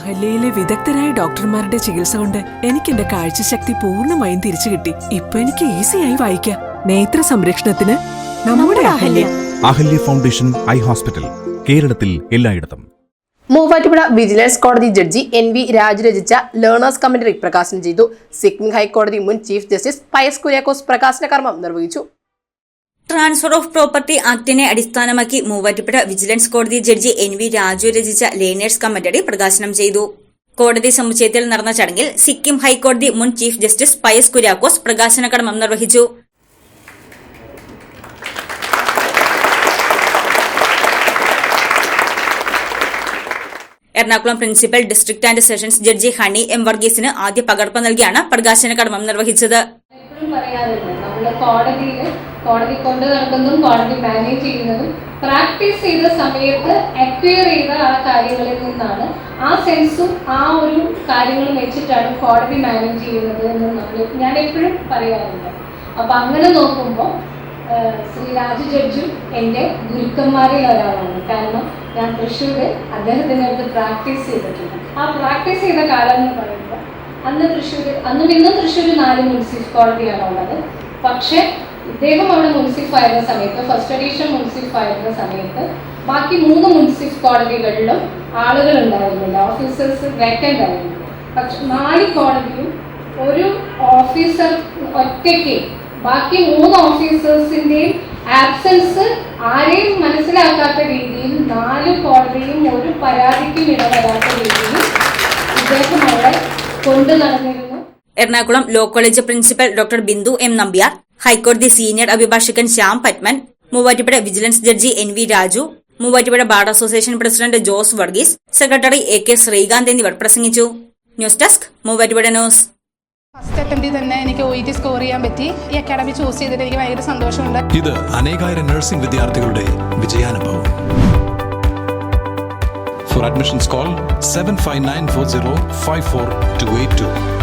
അഹല്യയിലെ വിദഗ്ധരായ ഡോക്ടർമാരുടെ ചികിത്സ കൊണ്ട് എനിക്ക് എന്റെ കാഴ്ചശക്തി പൂർണ്ണമായും തിരിച്ചു കിട്ടി. ഇപ്പൊ എനിക്ക് ഈസിയായി വായിക്കാം. നേത്ര സംരക്ഷണത്തിന് നമ്മുടെ Ahalya. Ahalya foundation eye hospital, കേരളത്തിൽ എല്ലായിടത്തും. മൂവാറ്റുപുഴ വിജിലൻസ് കോടതി ജഡ്ജി NV രാജു രചിച്ച ലേണേഴ്സ് കമന്ററി പ്രകാശനം ചെയ്തു. സിക്കിം ഹൈക്കോടതി മുൻ ചീഫ് ജസ്റ്റിസ് പയസ് കുര്യാക്കോസ് പ്രകാശന കർമ്മം നിർവഹിച്ചു. ട്രാൻസ്ഫർ ഓഫ് പ്രോപ്പർട്ടി ആക്ടിനെ അടിസ്ഥാനമാക്കി മൂവാറ്റുപുഴ വിജിലൻസ് കോടതി ജഡ്ജി NV രാജു രചിച്ച ലേണേഴ്സ് കമന്ററി പ്രകാശനം ചെയ്തു. കോടതി സമുച്ചയത്തിൽ നടന്ന ചടങ്ങിൽ സിക്കിം ഹൈക്കോടതി മുൻ ചീഫ് ജസ്റ്റിസ് പയസ് കുര്യാക്കോസ് പ്രകാശന കർമ്മം നിർവഹിച്ചു. Ernakulam principal district and sessions judge honey M വർഗീസിന് ആദ്യ പകർപ്പ് നൽകിയാണ് പ്രകാശന കർമ്മം നിർവഹിച്ചത്. കോടതി കൊണ്ടു നടക്കുന്നതും കോടതി മാനേജ് ചെയ്യുന്നതും പ്രാക്ടീസ് ചെയ്ത സമയത്ത് അക്വയർ ചെയ്ത ആ കാര്യങ്ങളിൽ നിന്നാണ്. ആ സെൻസും ആ ഒരു കാര്യങ്ങളും വെച്ചിട്ടാണ് കോടതി മാനേജ് ചെയ്യുന്നത് എന്ന് ഞാൻ എപ്പോഴും പറയാറുണ്ട്. അപ്പം അങ്ങനെ നോക്കുമ്പോൾ ശ്രീ രാജു ജഡ്ജും എൻ്റെ ഗുരുക്കന്മാരിൽ ഒരാളാണ്. കാരണം ഞാൻ തൃശ്ശൂർ അദ്ദേഹത്തിൻ്റെ അടുത്ത് പ്രാക്ടീസ് ചെയ്തിട്ടുണ്ട്. ആ പ്രാക്ടീസ് ചെയ്ത കാലം എന്ന് പറയുമ്പോൾ അന്നും ഇന്നും തൃശ്ശൂർ 4 മുൻസിഫ് കോടതിയാണ് ഉള്ളത്. പക്ഷേ ഇദ്ദേഹം അവിടെ മുൻസിഫ് ആയിരുന്ന സമയത്ത്, ഫസ്റ്റ് എഡീഷൻ മുൻസിഫ് ആയിരുന്ന സമയത്ത് ബാക്കി 3 മുൻസിഫ് കോടതികളിലും ആളുകൾ ഉണ്ടായിരുന്നില്ല, ഓഫീസേഴ്സ് വേക്കൻ്റ് ആയിരുന്നു. പക്ഷെ 4 കോടതിയും ഒരു ഓഫീസർ ഒറ്റയ്ക്ക്, ബാക്കി 3 ഓഫീസേഴ്സിൻ്റെയും ആബ്സെൻസ് ആരെയും മനസ്സിലാക്കാത്ത രീതിയിൽ 4 കോടതിയും ഒരു പരാതിക്കും ഇടവരാത്ത രീതിയിൽ ഇദ്ദേഹം അവിടെ കൊണ്ടു നടന്നിരുന്നു. Ernakulam law college principal doctor Bindu M Nambiar, ഹൈക്കോടതി സീനിയർ അഭിഭാഷകൻ Shyam Padman, Muvattupuzha vigilance judge NV Raju, Muvattupuzha bar association president Jose Varghese, secretary AK Sreekanth എന്നിവർ പ്രസംഗിച്ചു. News desk Muvattupuzha news. First അറ്റംപ്റ്റിൽ തന്നെ എനിക്ക് OET സ്കോർ ചെയ്യാൻ പറ്റി. ഈ അക്കാഡമി ചൂസ് ചെയ്തിട്ട് എനിക്ക് ഭയങ്കര സന്തോഷമുണ്ട്. ഇത് അനേകായിരം നഴ്സിംഗ് വിദ്യാർത്ഥികളുടെ വിജയാനുഭവം. For admissions call 7594054282.